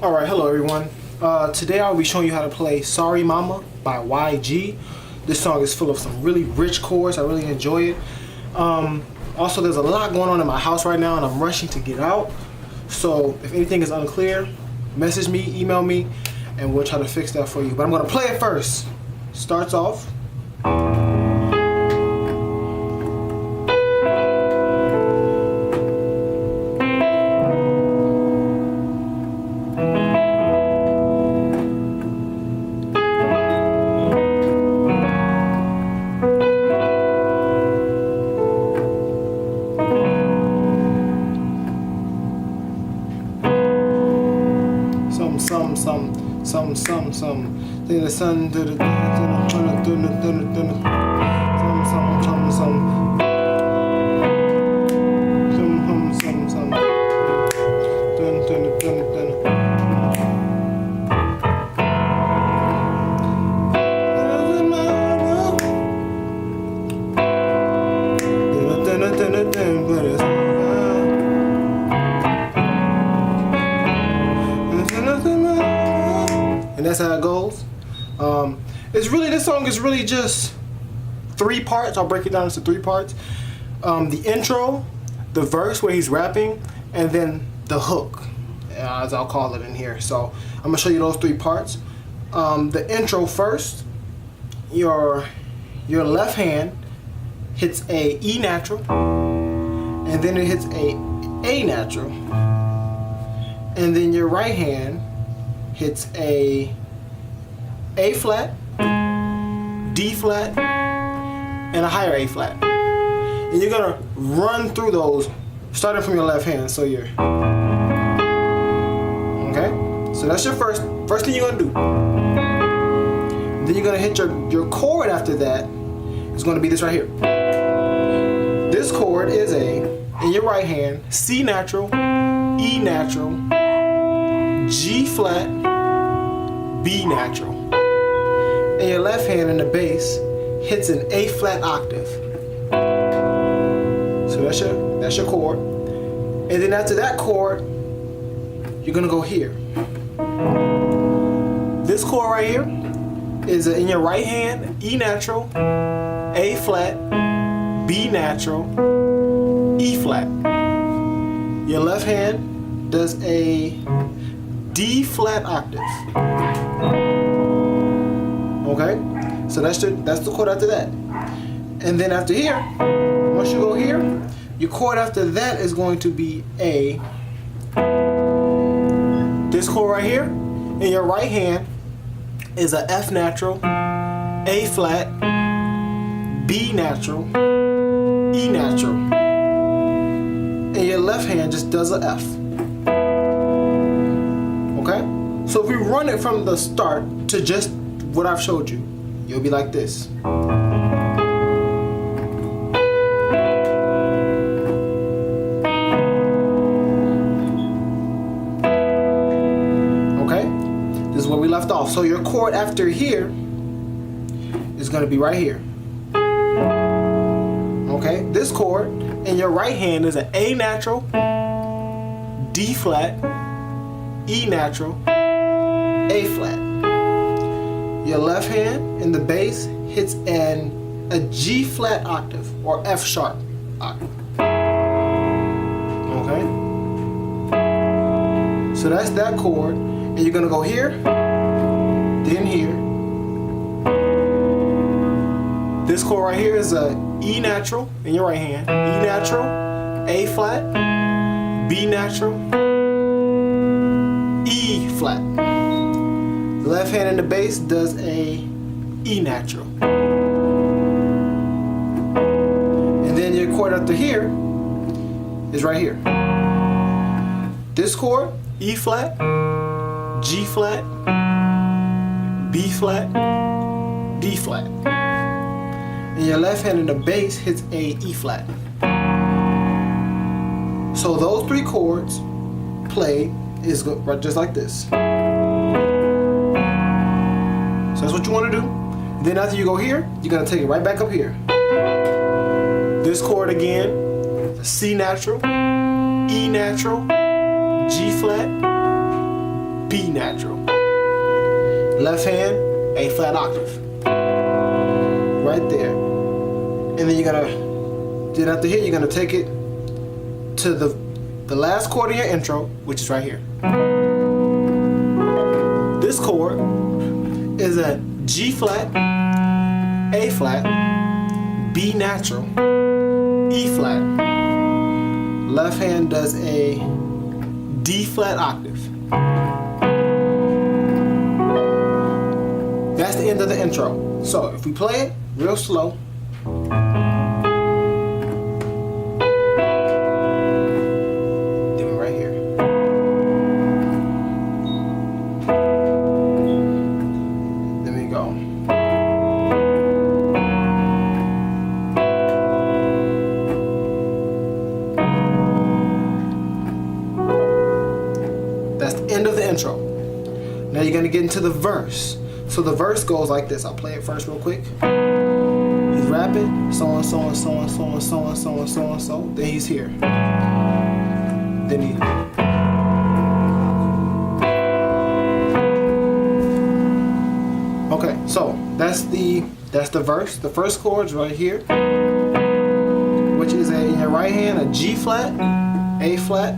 Alright, hello everyone. Today I'll be showing you how to play Sorry Mama by YG. This song is full of some really rich chords. I really enjoy it. Also, there's a lot going on in my house right now and I'm rushing to get out. So if anything is unclear, message me, email me, and we'll try to fix that for you. But I'm going to play it first. Starts off. Some. Then the sun do the and that's how it goes. This song is really just 3 parts. I'll break it down into 3 parts. The intro, the verse where he's rapping, and then the hook, as I'll call it in here. So I'm gonna show you those 3 parts. The intro first. Your left hand hits a E natural, and then it hits a natural, and then your right hand hits a flat, D flat, and a higher A flat. And you're gonna run through those starting from your left hand. So you're okay. So that's your first thing you're gonna do. Then you're gonna hit your chord after that. It's gonna be this right here. This chord is in your right hand, C natural, E natural, G flat, B natural. And your left hand in the bass hits an A flat octave. So that's your chord. And then after that chord, you're gonna go here. This chord right here is in your right hand, E natural, A flat, B natural, E flat. Your left hand does a D flat octave. Okay, so that's the chord after that. And then after here, once you go here, your chord after that is going to be this chord right here. In your right hand is a F natural, A flat, B natural, E natural. And your left hand just does a F. Okay? So if we run it from the start to just what I've showed you, you'll be like this. Okay? This is where we left off. So your chord after here is going to be right here. Okay? This chord in your right hand is an A natural, D flat, E natural, A flat. Your left hand in the bass hits a G flat octave or F sharp octave. Okay? So that's that chord. And you're gonna go here, then here. This chord right here is a E natural in your right hand, E natural, A flat, B natural, E flat. The left hand in the bass does a E natural. And then your chord after here is right here. This chord, E flat, G flat, B flat, D flat. And your left hand in the bass hits a E flat. So those 3 chords played is just like this. So that's what you want to do. Then after you go here, you're going to take it right back up here. This chord again, C natural, E natural, G flat, B natural. Left hand, A flat octave. Right there. And then then after here, you're gonna take it to the last chord of your intro, which is right here. This chord is a G flat, A flat, B natural, E flat. Left hand does a D flat octave. That's the end of the intro. So if we play it real slow. Then we're right here. Then we go. That's the end of the intro. Now you're gonna get into the verse. So the verse goes like this. I'll play it first real quick. He's rapping, so and so and so and so and so and so and so and so. Then he's here. Then he. Okay, so that's the verse. The first chord's right here, which is in your right hand a G flat, A flat,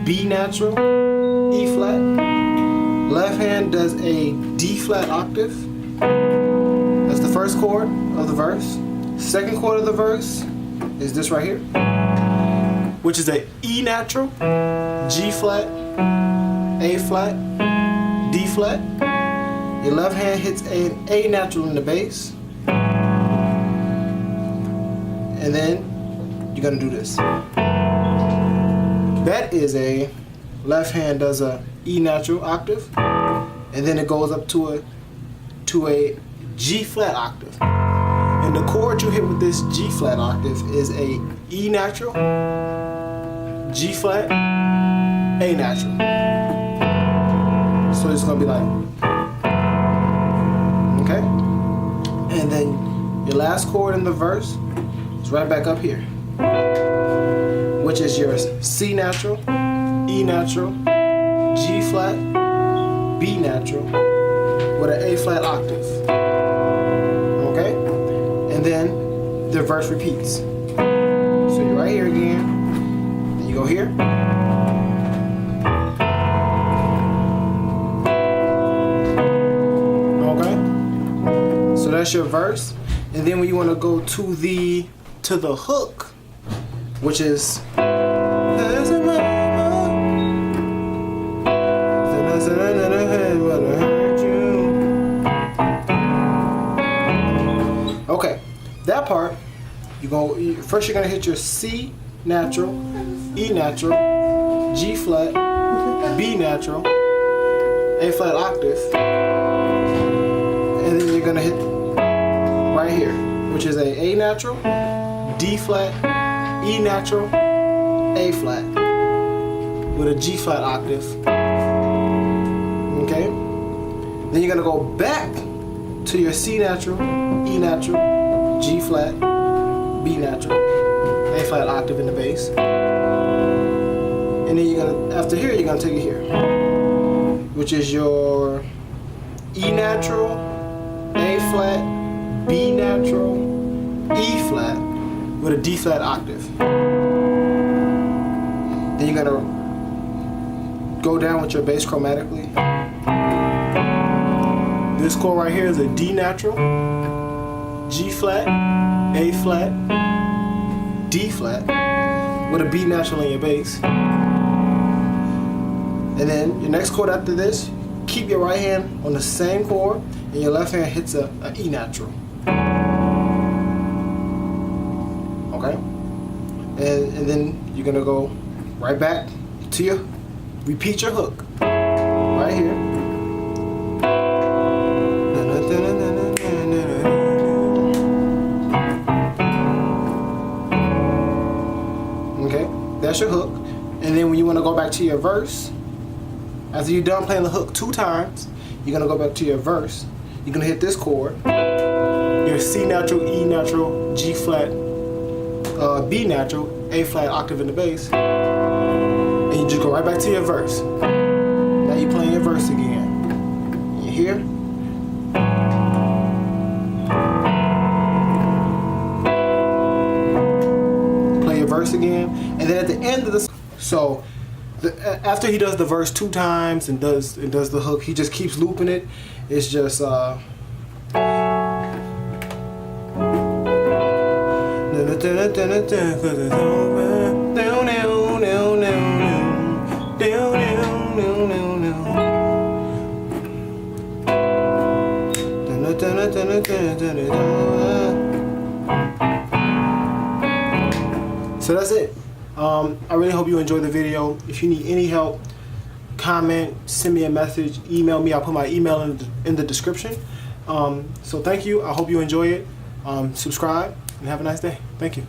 B natural, E flat. Left hand does a D flat octave. That's the first chord of the verse. Second chord of the verse is this right here, which is a E natural, G flat, A flat, D flat. Your left hand hits an A natural in the bass. And then you're gonna do this. That is a left hand does a E natural octave, and then it goes up to a G flat octave. And the chord you hit with this G flat octave is a E natural, G flat, A natural. So it's gonna be like, okay? And then your last chord in the verse is right back up here, which is your C natural, E natural, G flat, B natural, with an A flat octave. Okay? And then the verse repeats. So you're right here again, and you go here. Okay? So that's your verse. And then when you want to go to the hook, which is okay, that part, first you're gonna hit your C natural, E natural, G flat, B natural, A flat octave, and then you're gonna hit right here, which is a natural, D flat, E natural, A flat, with a G flat octave. Okay? Then you're gonna go back to your C natural, E natural, G flat, B natural, A flat octave in the bass. And then after here, you're gonna take it here, which is your E natural, A flat, B natural, E flat, with a D flat octave. Then you're gonna go down with your bass chromatically. This chord right here is a D natural, G flat, A flat, D flat, with a B natural in your bass. And then your next chord after this, keep your right hand on the same chord, and your left hand hits a E natural. Okay? And then you're gonna go right back to repeat your hook. Right here. Okay, that's your hook. And then when you want to go back to your verse, after you're done playing the hook 2 times, you're going to go back to your verse. You're going to hit this chord, your C natural, E natural, G flat, B natural, A flat octave in the bass, and you just go right back to your verse. Now And then at the end of the after he does the verse 2 times and does the hook, he just keeps looping it. It's just so that's it. I really hope you enjoyed the video. If you need any help, comment, send me a message, email me. I'll put my email in the description. So thank you. I hope you enjoy it. Subscribe and have a nice day. Thank you.